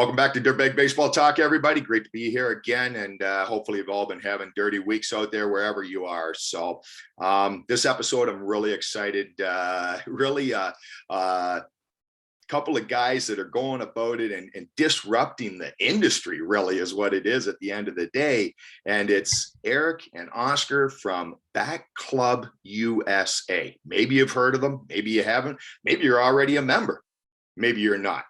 Welcome back to Dirtbag Baseball Talk, everybody. Great to be here again, and hopefully you've all been having dirty weeks out there wherever you are. So this episode, I'm really excited. Couple of guys that are going about it and disrupting the industry, really, is what it is at the end of the day. And it's Eric and Oscar from Bat Club USA. Maybe you've heard of them, maybe you haven't, maybe you're already a member, maybe you're not.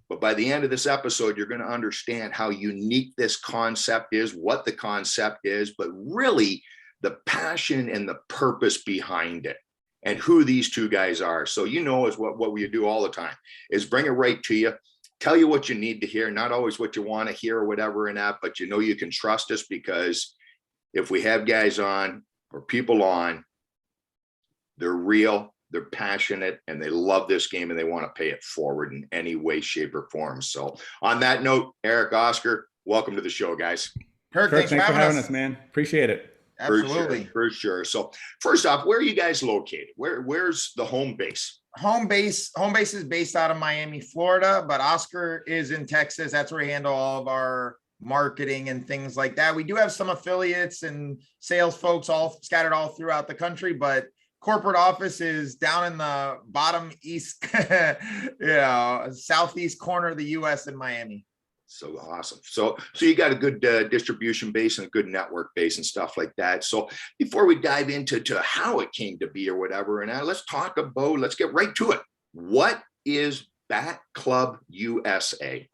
But by the end of this episode, you're going to understand how unique this concept is, what the concept is, but really the passion and the purpose behind it and who these two guys are. So, is what we do all the time is bring it right to you, tell you what you need to hear, not always what you want to hear or whatever and that, but you can trust us, because if we have guys on or people on, they're real. They're passionate and they love this game and they want to pay it forward in any way, shape, or form. So on that note, Eric, Oscar, welcome to the show, guys. Kirk, thanks for having us, man. Appreciate it. Absolutely. For sure. So first off, where are you guys located? Where's the home base? Home base is based out of Miami, Florida, but Oscar is in Texas. That's where we handle all of our marketing and things like that. We do have some affiliates and sales folks all scattered all throughout the country, but corporate office is down in the bottom east, southeast corner of the U.S. in Miami. So awesome. So you got a good distribution base and a good network base and stuff like that. So before we dive into how it came to be or whatever, and let's get right to it. What is Bat Club USA?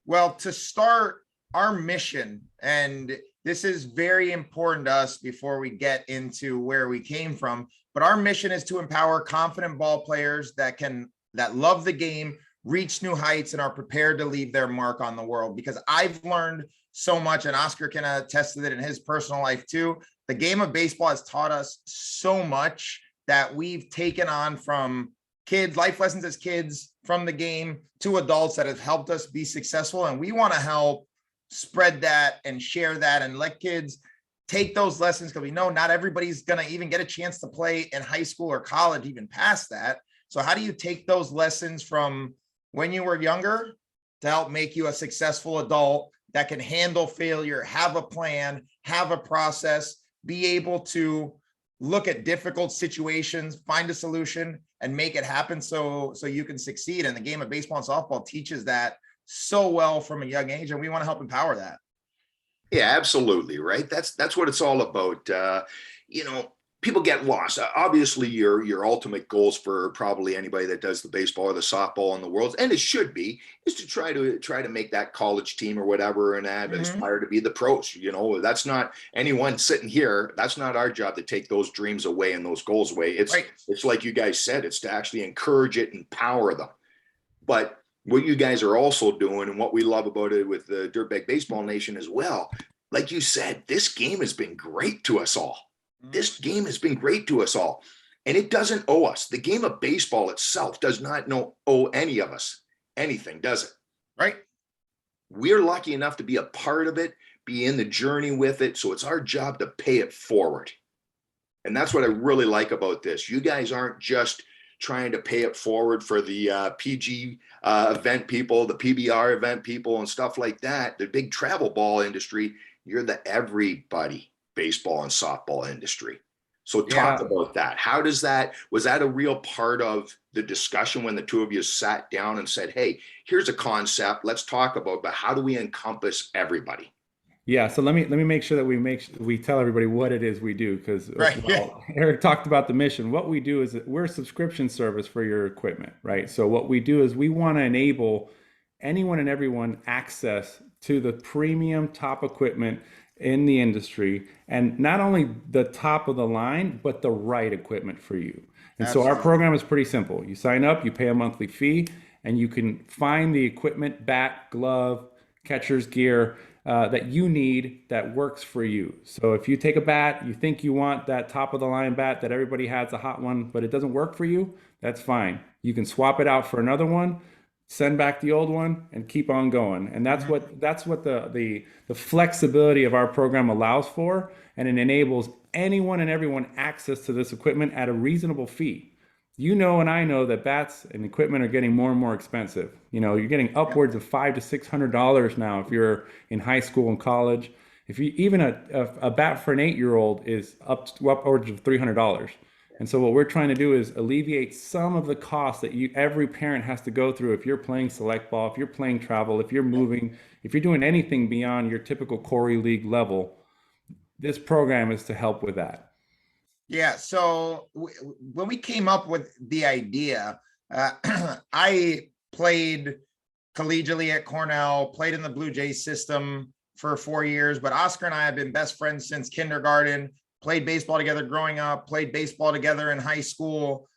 Well, to start, our mission, and this is very important to us before we get into where we came from, but our mission is to empower confident ball players that love the game, reach new heights, and are prepared to leave their mark on the world. Because I've learned so much, and Oscar can attest to it in his personal life too. The game of baseball has taught us so much that we've taken on from kids, life lessons as kids, from the game to adults that have helped us be successful. And we want to help spread that and share that and let kids take those lessons, because we know not everybody's going to even get a chance to play in high school or college, even past that. So how do you take those lessons from when you were younger to help make you a successful adult that can handle failure, have a plan, have a process, be able to look at difficult situations, find a solution, and make it happen so you can succeed? And the game of baseball and softball teaches that so well from a young age, and we want to help empower that. Yeah, absolutely. Right. That's what it's all about. People get lost. Obviously, your ultimate goals for probably anybody that does the baseball or the softball in the world, and it should be, is to try to make that college team or whatever and that aspire to be the pros. That's not anyone sitting here. That's not our job to take those dreams away and those goals away. It's like you guys said, it's to actually encourage it, empower them. But what you guys are also doing, and what we love about it with the Dirtbag Baseball Nation as well, like you said, this game has been great to us all. This game has been great to us all. And it doesn't owe us. The game of baseball itself does not owe any of us anything, does it? Right. We're lucky enough to be a part of it, be in the journey with it. So it's our job to pay it forward. And that's what I really like about this. You guys aren't just trying to pay it forward for the PG event people, the PBR event people and stuff like that, the big travel ball industry. You're the everybody baseball and softball industry. So talk about that. Was that a real part of the discussion when the two of you sat down and said, hey, here's a concept, let's talk about, but how do we encompass everybody? Yeah, so let me make sure that we tell everybody what it is we do, because Eric talked about the mission. What we do is that we're a subscription service for your equipment, right? So what we do is we want to enable anyone and everyone access to the premium top equipment in the industry, and not only the top of the line, but the right equipment for you. And so our program is pretty simple. You sign up, you pay a monthly fee, and you can find the equipment, bat, glove, catcher's gear that you need that works for you. So if you take a bat, you think you want that top of the line bat that everybody has, a hot one, but it doesn't work for you, that's fine. You can swap it out for another one, send back the old one, and keep on going. And that's what the flexibility of our program allows for, and it enables anyone and everyone access to this equipment at a reasonable fee. you know, and I know that bats and equipment are getting more and more expensive. You know, you're getting Yep. upwards of $500 to $600 now if you're in high school and college. If you even a bat for an 8 year old is upwards of $300. And so what we're trying to do is alleviate some of the costs that every parent has to go through if you're playing select ball, if you're playing travel, if you're moving, if you're doing anything beyond your typical Corey League level. This program is to help with that. Yeah. So when we came up with the idea, I played collegiately at Cornell, played in the Blue Jays system for 4 years, but Oscar and I have been best friends since kindergarten, played baseball together growing up, played baseball together in high school.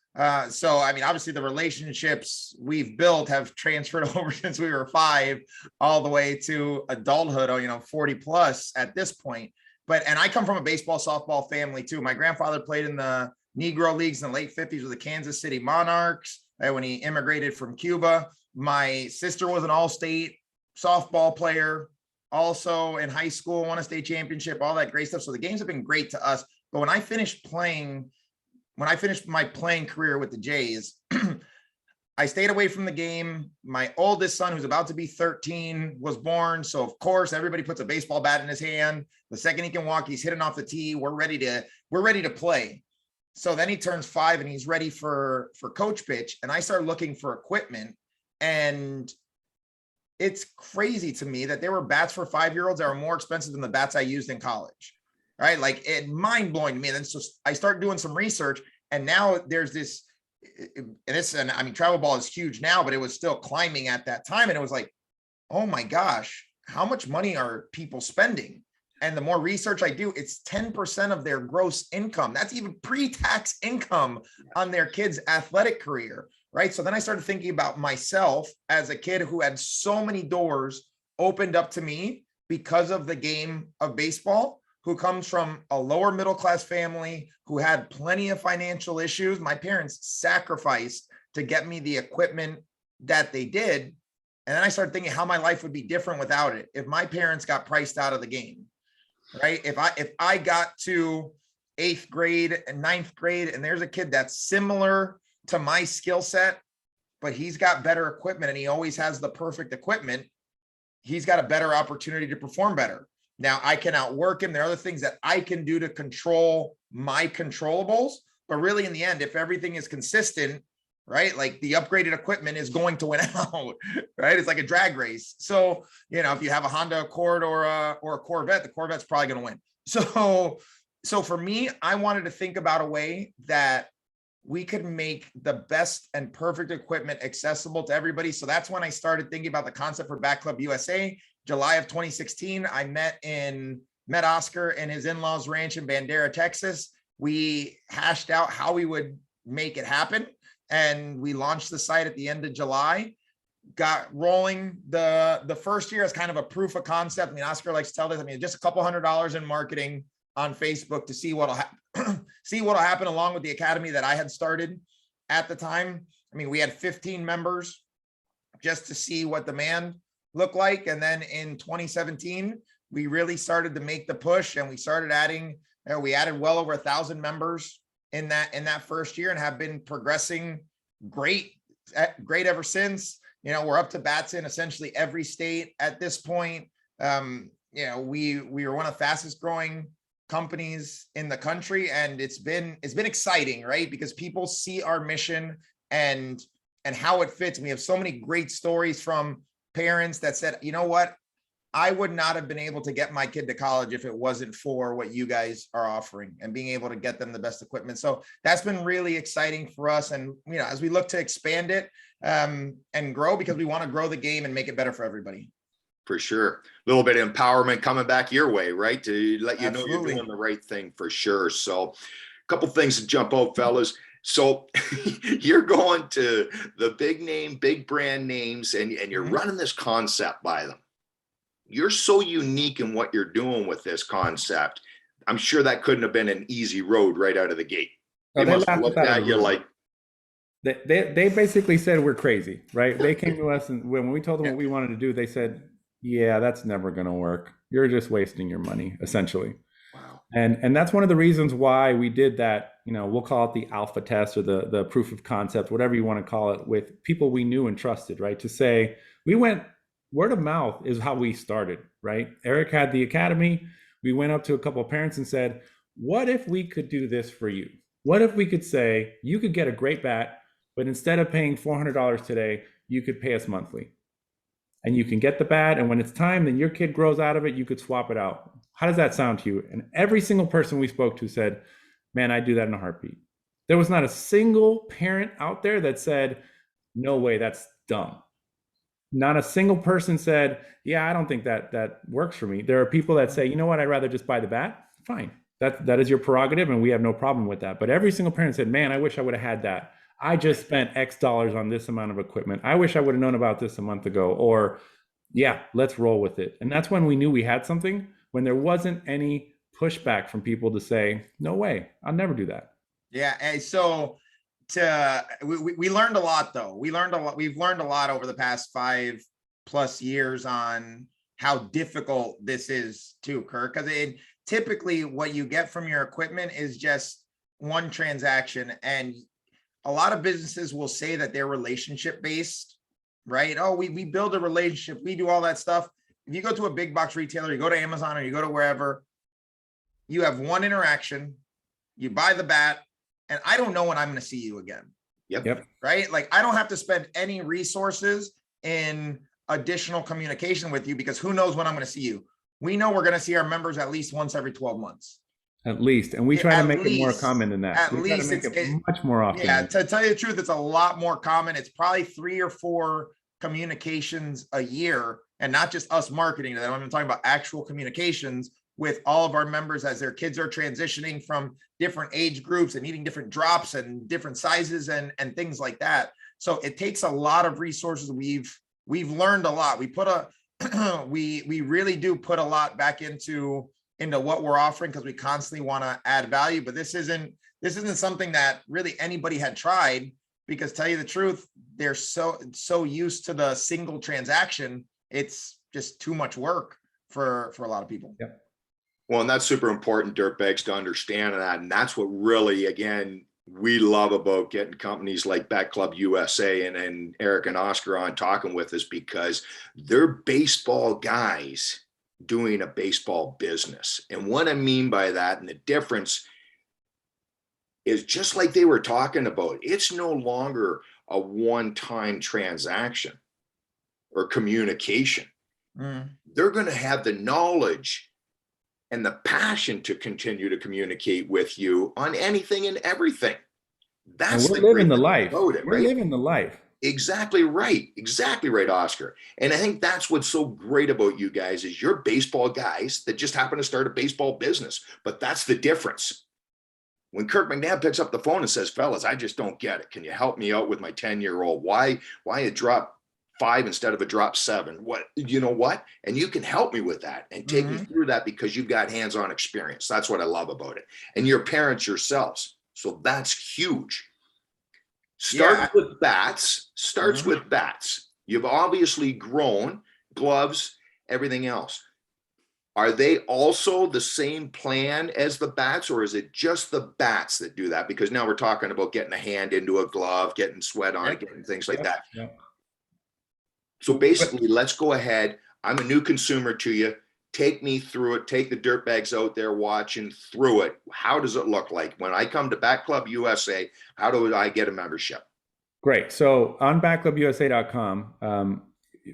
So, I mean, obviously the relationships we've built have transferred over since we were 5 all the way to adulthood, 40 plus at this point. And I come from a baseball, softball family too. My grandfather played in the Negro leagues in the late 50s with the Kansas City Monarchs when he immigrated from Cuba. My sister was an all-state softball player, also in high school, won a state championship, all that great stuff. So the games have been great to us. But when I finished my playing career with the Jays, I stayed away from the game. My oldest son, who's about to be 13, was born. So of course, everybody puts a baseball bat in his hand. The second he can walk, he's hitting off the tee. We're ready to play. So then he turns 5 and he's ready for coach pitch. And I started looking for equipment. And it's crazy to me that there were bats for 5-year-olds that are more expensive than the bats I used in college. Right? Like, it mind blowing to me. And then so I started doing some research, and now there's this, and I mean, travel ball is huge now, but it was still climbing at that time. And it was like, oh my gosh, how much money are people spending? And the more research I do, it's 10% of their gross income. That's even pre-tax income on their kid's athletic career, right? So then I started thinking about myself as a kid who had so many doors opened up to me because of the game of baseball, who comes from a lower middle class family, who had plenty of financial issues. My parents sacrificed to get me the equipment that they did. And then I started thinking how my life would be different without it. If my parents got priced out of the game, right? If I got to 8th grade and 9th grade, and there's a kid that's similar to my skill set, but he's got better equipment and he always has the perfect equipment, he's got a better opportunity to perform better. Now I can outwork him. There are other things that I can do to control my controllables, but really in the end, if everything is consistent, right? Like, the upgraded equipment is going to win out, right? It's like a drag race. So, if you have a Honda Accord or a Corvette, the Corvette's probably going to win. So for me, I wanted to think about a way that we could make the best and perfect equipment accessible to everybody. So that's when I started thinking about the concept for Bat Club USA. July of 2016, I met Oscar and his in-laws ranch in Bandera, Texas. We hashed out how we would make it happen, and we launched the site at the end of July. Got rolling the first year as kind of a proof of concept. I mean, Oscar likes to tell this. I mean, just a couple $100 in marketing on Facebook to see what'll happen, along with the academy that I had started at the time. I mean, we had 15 members just to see what demand looked like. And then in 2017, we really started to make the push, and we started adding, we added well over 1,000 members in that first year, and have been progressing great ever since. We're up to bats in essentially every state at this point. We were one of the fastest growing companies in the country, and it's been exciting, right? Because people see our mission and how it fits. And we have so many great stories from parents that said, you know what, I would not have been able to get my kid to college if it wasn't for what you guys are offering and being able to get them the best equipment. So that's been really exciting for us. And, as we look to expand it and grow, because we want to grow the game and make it better for everybody. For sure. A little bit of empowerment coming back your way, right? To let you know Absolutely. you're doing the right thing, for sure. So a couple things to jump out, fellas. So you're going to the big name, big brand names, and you're running this concept by them. You're so unique in what you're doing with this concept. I'm sure that couldn't have been an easy road right out of the gate. They must have looked at you like, they basically said we're crazy, right? They came to us, and when we told them what we wanted to do, they said, yeah, that's never going to work. You're just wasting your money, essentially. wow. And that's one of the reasons why we did that we'll call it the alpha test or the proof of concept, whatever you want to call it, with people we knew and trusted, right? To say, word of mouth is how we started, right? Eric had the academy. We went up to a couple of parents and said, what if we could do this for you? What if we could say, you could get a great bat, but instead of paying $400 today, you could pay us monthly. And you can get the bat, and when it's time, then your kid grows out of it, you could swap it out. How does that sound to you? And every single person we spoke to said, man, I'd do that in a heartbeat. There was not a single parent out there that said, no way, that's dumb. Not a single person said, yeah, I don't think that works for me. There are people that say, you know what, I'd rather just buy the bat. Fine. That is your prerogative, and we have no problem with that. But every single parent said, man, I wish I would have had that. I just spent X dollars on this amount of equipment. I wish I would have known about this a month ago. Or, yeah, let's roll with it. And that's when we knew we had something, when there wasn't any pushback from people to say, no way, I'll never do that. Yeah. And so we learned a lot, though. We've learned a lot over the past 5+ years on how difficult this is too, Kirk, because typically what you get from your equipment is just one transaction. And a lot of businesses will say that they're relationship based, right? Oh, we build a relationship, we do all that stuff. If you go to a big box retailer, you go to Amazon or you go to wherever, you have one interaction, you buy the bat, and I don't know when I'm going to see you again. Yep. Right? Like, I don't have to spend any resources in additional communication with you, because who knows when I'm going to see you. We know we're going to see our members at least once every 12 months. At least. And we try to make it more common than that. At least it's much more often. Yeah, to tell you the truth, it's a lot more common. It's probably 3 or 4 communications a year, and not just us marketing to them. I'm talking about actual communications with all of our members as their kids are transitioning from different age groups and needing different drops and different sizes and things like that. So it takes a lot of resources. We've learned a lot. We really do put a lot back into what we're offering, because we constantly want to add value. But this isn't something that really anybody had tried, because, tell you the truth, they're so used to the single transaction. It's just too much work for a lot of people. Yep. Well, and that's super important, dirtbags, to understand that. And that's what really, again, we love about getting companies like Bat Club USA and Eric and Oscar on talking with us, because they're baseball guys doing a baseball business. And what I mean by that, and the difference is, just like they were talking about, it's no longer a one-time transaction or communication. They're going to have the knowledge and the passion to continue to communicate with you on anything and everything. That's we're living the life. We're living the life. Exactly right. Exactly right, Oscar. And I think that's what's so great about you guys, is you're baseball guys that just happen to start a baseball business. But that's the difference. When Kirk McNabb picks up the phone and says, fellas, I just don't get it. Can you help me out with my 10-year-old? Why a drop 5 instead of a drop 7? You know what? And you can help me with that and take me through that, because you've got hands-on experience. That's what I love about it. And you're parents yourselves. So that's huge. Starts with bats. You've obviously grown, gloves, everything else. Are they also the same plan as the bats, or is it just the bats that do that? Because now we're talking about getting a hand into a glove, getting sweat on it, getting things like that. So basically, let's go ahead. I'm a new consumer to you. Take me through it. Take the dirtbags out there watching through it. How does it look like when I come to Bat Club USA? How do I get a membership? Great. So on batclubusa.com,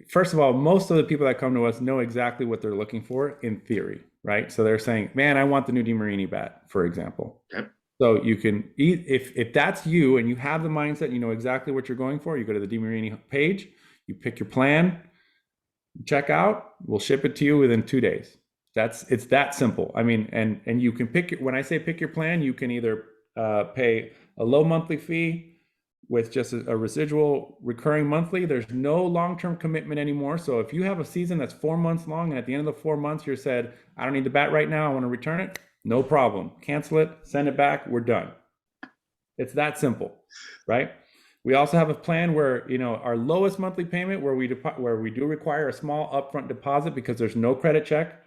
first of all, most of the people that come to us know exactly what they're looking for in theory, right? So they're saying, man, I want the new DeMarini bat, for example. Okay. So you can, if that's you and you have the mindset, you know exactly what you're going for, you go to the DeMarini page, you pick your plan, check out, we'll ship it to you within 2 days. It's that simple. I mean, and you can when I say pick your plan, you can either pay a low monthly fee with just a residual recurring monthly. There's no long-term commitment anymore. So if you have a season that's 4 months long, and at the end of the 4 months, you said, I don't need the bat right now, I want to return it, no problem. Cancel it, send it back, we're done. It's that simple, right? We also have a plan where, our lowest monthly payment, where we do require a small upfront deposit because there's no credit check,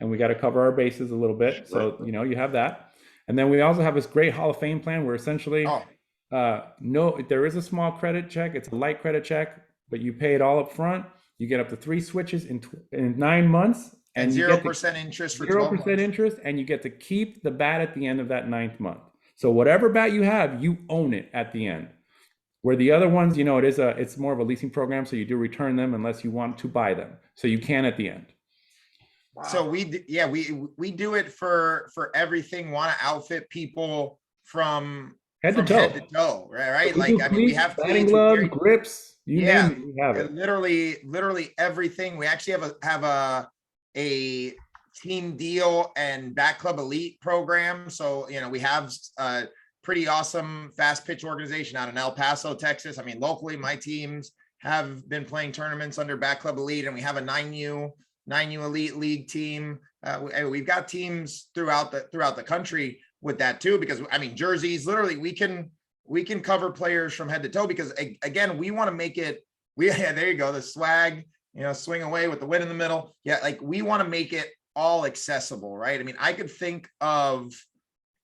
and we got to cover our bases a little bit. So, you have that. And then we also have this great Hall of Fame plan where essentially, Oh, no, there is a small credit check. It's a light credit check, but you pay it all up front. You get up to 3 switches in 9 months, and and you get 0% interest for 12 0% months. interest, and you get to keep the bat at the end of that 9th month. So whatever bat you have, you own it at the end. Where the other ones, it's more of a leasing program, so you do return them unless you want to buy them. So you can at the end. Wow. So we do it for everything. Want to outfit people from Head to toe, right? We Like, do I mean, we have batting cleats, gloves, grips, you name it, we have it. literally everything. We actually have a team deal and Bat Club Elite program. So, we have a pretty awesome fast pitch organization out in El Paso, Texas. I mean, locally, my teams have been playing tournaments under Bat Club Elite, and we have a 9U Elite League team. We've got teams throughout the country with that too, because I mean, jerseys, literally we can cover players from head to toe, because again, we want to make it, there you go, the swag, swing away with the win in the middle. Yeah. Like, we want to make it all accessible, right? I mean, I could think of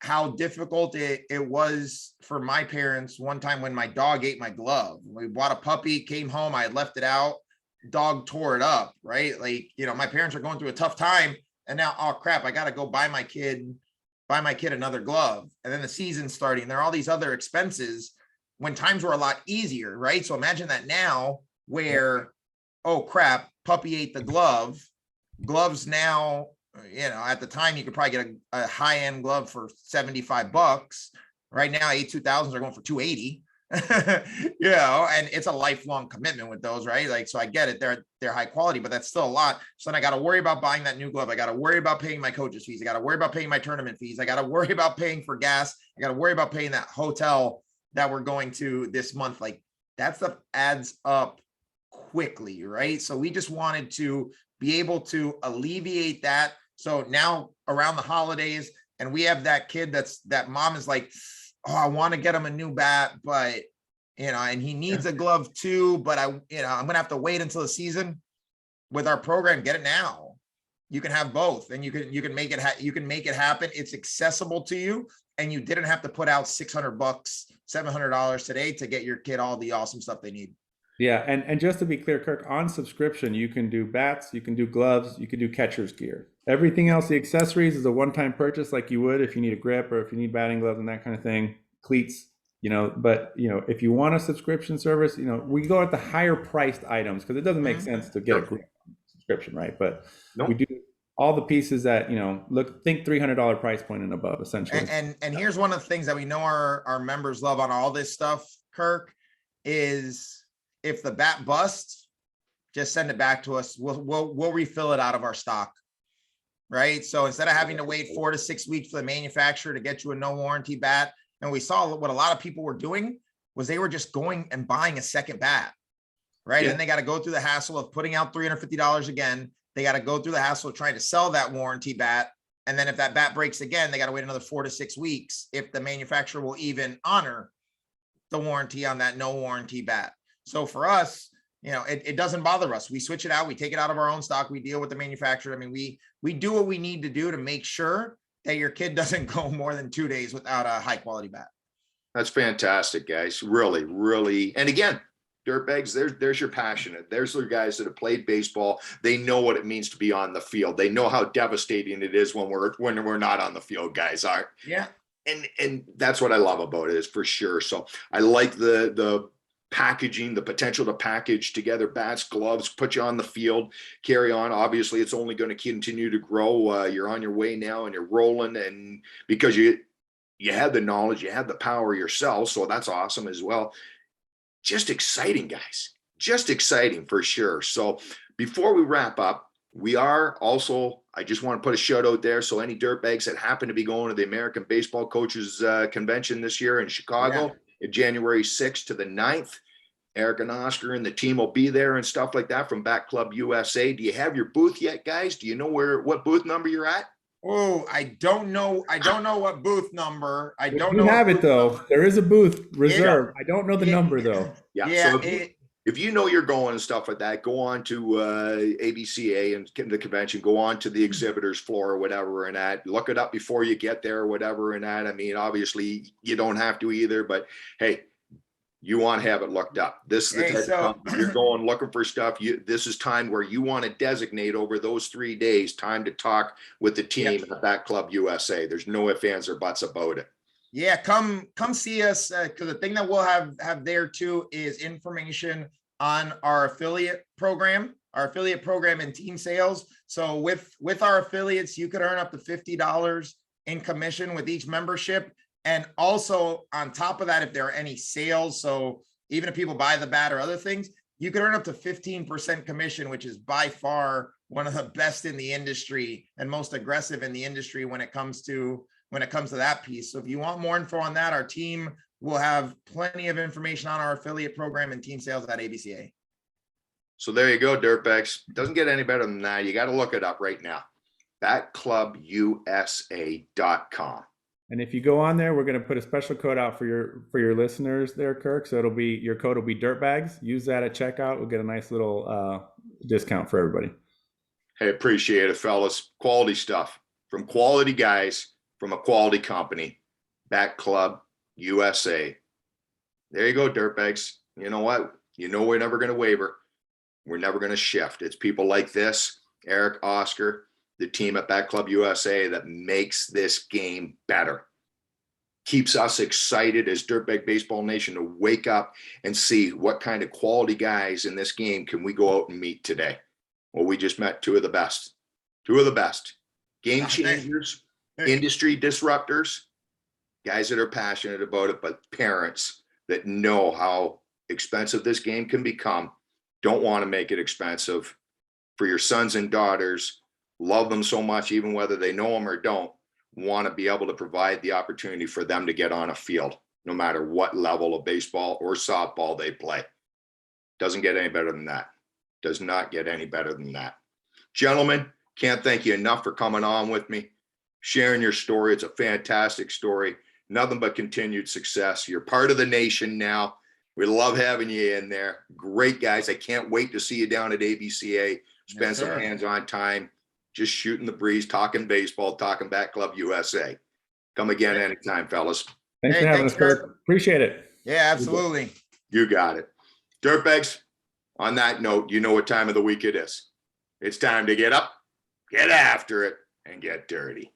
how difficult it was for my parents one time when my dog ate my glove. We bought a puppy, came home, I had left it out, dog tore it up, right? Like, my parents are going through a tough time, and now, oh crap, I got to go buy my kid another glove. And then the season's starting. There are all these other expenses when times were a lot easier, right? So imagine that now where, oh crap, puppy ate the glove. Gloves now, at the time you could probably get a high-end glove for $75. Right now, A2000s are going for $280. And it's a lifelong commitment with those, right? Like, so I get it, they're high quality, but that's still a lot. So then I got to worry about buying that new glove. I got to worry about paying my coaches fees. I got to worry about paying my tournament fees. I got to worry about paying for gas. I got to worry about paying that hotel that we're going to this month. Like, that stuff adds up quickly, right? So we just wanted to be able to alleviate that. So now around the holidays, and we have that kid that mom is like, oh, I want to get him a new bat, but and he needs a glove too, but I'm gonna have to wait until the season. With our program, get it now. You can have both, and you can make it happen. It's accessible to you, and you didn't have to put out $600, $700 today to get your kid all the awesome stuff they need. Yeah, and just to be clear, Kirk, on subscription, you can do bats, you can do gloves, you can do catcher's gear. Everything else, the accessories, is a one-time purchase, like you would if you need a grip or if you need batting gloves and that kind of thing, cleats. But if you want a subscription service, we go at the higher priced items because it doesn't make sense to get a grip subscription, right? But we do all the pieces that think $300 price point and above, essentially. And here's one of the things that we know our members love on all this stuff, Kirk, is if the bat busts, just send it back to us. We'll refill it out of our stock, right? So instead of having to wait 4 to 6 weeks for the manufacturer to get you a no warranty bat, and we saw what a lot of people were doing was they were just going and buying a second bat, right? Yeah. And they got to go through the hassle of putting out $350 again. They got to go through the hassle of trying to sell that warranty bat. And then if that bat breaks again, they got to wait another 4 to 6 weeks if the manufacturer will even honor the warranty on that no warranty bat. So for us, it doesn't bother us. We switch it out. We take it out of our own stock. We deal with the manufacturer. I mean, we do what we need to do to make sure that your kid doesn't go more than 2 days without a high quality bat. That's fantastic, guys. Really, really. And again, dirtbags, there's your passionate. There's the guys that have played baseball. They know what it means to be on the field. They know how devastating it is when we're not on the field, guys are. Yeah. And that's what I love about it, is for sure. So I like the packaging, the potential to package together bats, gloves, put you on the field, carry on. Obviously, it's only going to continue to grow. You're on your way now and you're rolling, and because you had the knowledge, you had the power yourself. So that's awesome as well. Just exciting, guys. Just exciting for sure. So before we wrap up, we are also, I just want to put a shout out there. So any dirtbags that happen to be going to the American Baseball Coaches Convention this year in Chicago, January 6th to the 9th, Eric and Oscar and the team will be there and stuff like that from Bat Club USA. Do you have your booth yet, guys? Do you know what booth number you're at? Oh, I don't know what booth number. I don't know. You have it though. Number. There is a booth reserved. I don't know the number though. Yeah. if you know you're going and stuff like that, go on to ABCA and the convention, go on to the exhibitors floor or whatever and that, look it up before you get there or whatever and that. I mean, obviously you don't have to either, but hey, you want to have it looked up. This is the type of company you're going looking for stuff. This is time where you want to designate over those 3 days, time to talk with the team at that Club USA. There's no ifs, ands, or buts about it. Yeah, come see us, because the thing that we'll have there too is information on our affiliate program and team sales. So with our affiliates, you could earn up to $50 in commission with each membership. And also on top of that, if there are any sales, so even if people buy the bat or other things, you could earn up to 15% commission, which is by far one of the best in the industry and most aggressive in the industry when it comes to that piece. So if you want more info on that, our team will have plenty of information on our affiliate program and team sales at ABCA. So there you go, Dirtbags. Doesn't get any better than that. You got to look it up right now. BatClubUSA.com. And if you go on there, we're going to put a special code out for your listeners there, Kirk. So your code will be Dirtbags. Use that at checkout. We'll get a nice little discount for everybody. Hey, appreciate it, fellas. Quality stuff from quality guys from a quality company. Bat Club USA. There you go, Dirtbags. You know what? You know we're never going to waver. We're never going to shift. It's people like this, Eric, Oscar, the team at Bat Club USA that makes this game better. Keeps us excited as Dirtbag Baseball Nation to wake up and see what kind of quality guys in this game can we go out and meet today. Well, we just met two of the best. Game changers, industry disruptors, guys that are passionate about it, but parents that know how expensive this game can become, don't want to make it expensive for your sons and daughters, love them so much, even whether they know them or don't, want to be able to provide the opportunity for them to get on a field, no matter what level of baseball or softball they play. Doesn't get any better than that. Does not get any better than that. Gentlemen, can't thank you enough for coming on with me, sharing your story. It's a fantastic story. Nothing but continued success. You're part of the nation now. We love having you in there. Great guys. I can't wait to see you down at ABCA. Spend some hands-on time, just shooting the breeze, talking baseball, talking Bat Club USA. Come again anytime, fellas. Thanks for having us, Kirk. Appreciate it. Yeah, absolutely. You got it. Dirtbags, on that note, you know what time of the week it is. It's time to get up, get after it, and get dirty.